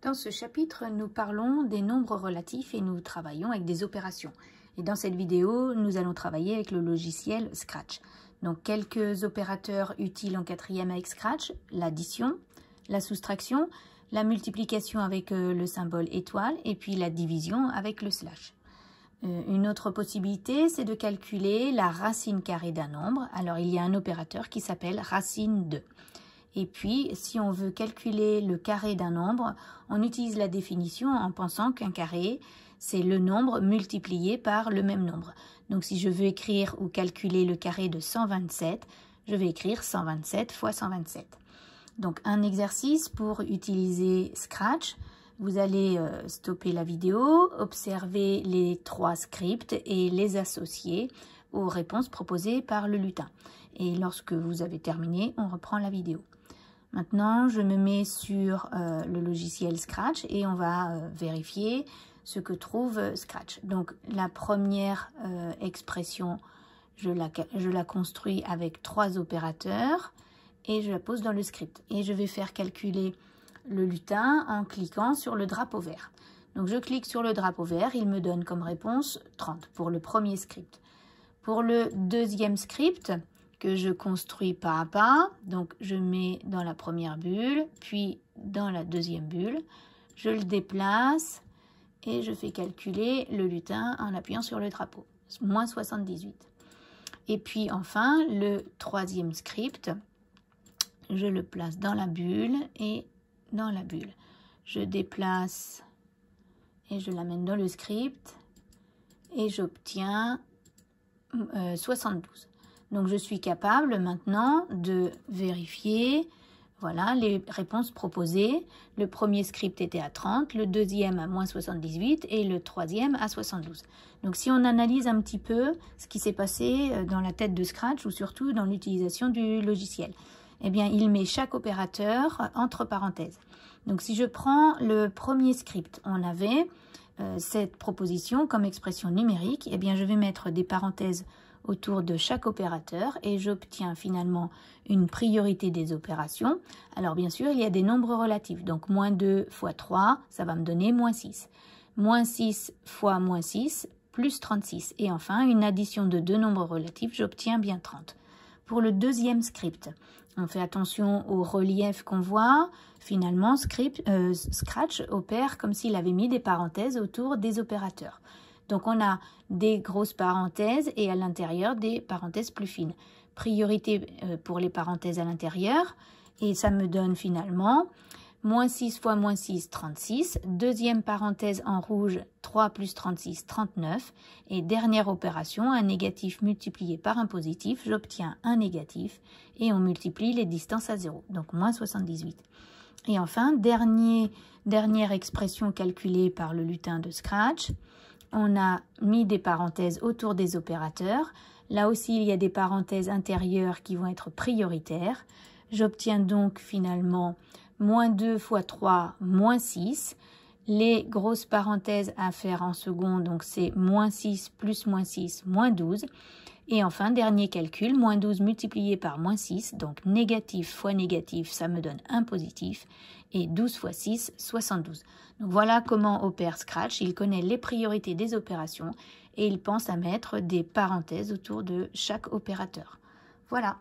Dans ce chapitre, nous parlons des nombres relatifs et nous travaillons avec des opérations. Et dans cette vidéo, nous allons travailler avec le logiciel Scratch. Donc, quelques opérateurs utiles en quatrième avec Scratch: l'addition, la soustraction, la multiplication avec le symbole étoile et puis la division avec le slash. Une autre possibilité, c'est de calculer la racine carrée d'un nombre. Alors, il y a un opérateur qui s'appelle racine 2. Et puis, si on veut calculer le carré d'un nombre, on utilise la définition en pensant qu'un carré, c'est le nombre multiplié par le même nombre. Donc, si je veux écrire ou calculer le carré de 127, je vais écrire 127 fois 127. Donc, un exercice pour utiliser Scratch. Vous allez stopper la vidéo, observer les 3 scripts et les associer aux réponses proposées par le lutin. Et lorsque vous avez terminé, on reprend la vidéo. Maintenant, je me mets sur le logiciel Scratch et on va vérifier ce que trouve Scratch. Donc, la première expression, je la construis avec 3 opérateurs et je la pose dans le script. Et je vais faire calculer le lutin en cliquant sur le drapeau vert. Donc, je clique sur le drapeau vert, il me donne comme réponse 30 pour le premier script. Pour le deuxième script, que je construis pas à pas, donc je mets dans la première bulle, puis dans la deuxième bulle, je le déplace et je fais calculer le lutin en appuyant sur le drapeau, moins 78. Et puis enfin, le troisième script, je le place dans la bulle et dans la bulle. Je déplace et je l'amène dans le script et j'obtiens 72. Donc, je suis capable maintenant de vérifier, voilà, les réponses proposées. Le premier script était à 30, le deuxième à moins 78 et le troisième à 72. Donc, si on analyse un petit peu ce qui s'est passé dans la tête de Scratch ou surtout dans l'utilisation du logiciel, eh bien, il met chaque opérateur entre parenthèses. Donc, si je prends le premier script, on avait cette proposition comme expression numérique, eh bien, je vais mettre des parenthèses autour de chaque opérateur et j'obtiens finalement une priorité des opérations. Alors bien sûr, il y a des nombres relatifs. Donc moins 2 fois 3, ça va me donner moins 6. Moins 6 fois moins 6, plus 36. Et enfin, une addition de 2 nombres relatifs, j'obtiens bien 30. Pour le deuxième script, on fait attention au relief qu'on voit. Finalement, Scratch opère comme s'il avait mis des parenthèses autour des opérateurs. Donc, on a des grosses parenthèses et à l'intérieur des parenthèses plus fines. Priorité pour les parenthèses à l'intérieur. Et ça me donne finalement moins 6 fois moins 6, 36. Deuxième parenthèse en rouge, 3 plus 36, 39. Et dernière opération, un négatif multiplié par un positif. J'obtiens un négatif et on multiplie les distances à 0. Donc, moins 78. Et enfin, dernière expression calculée par le lutin de Scratch. On a mis des parenthèses autour des opérateurs. Là aussi, il y a des parenthèses intérieures qui vont être prioritaires. J'obtiens donc finalement moins 2 fois 3, moins 6. Les grosses parenthèses à faire en second, donc c'est moins 6 plus moins 6, moins 12. Et enfin, dernier calcul, moins 12 multiplié par moins 6, donc négatif fois négatif, ça me donne un positif. Et 12 fois 6, 72. Donc voilà comment opère Scratch. Il connaît les priorités des opérations et il pense à mettre des parenthèses autour de chaque opérateur. Voilà.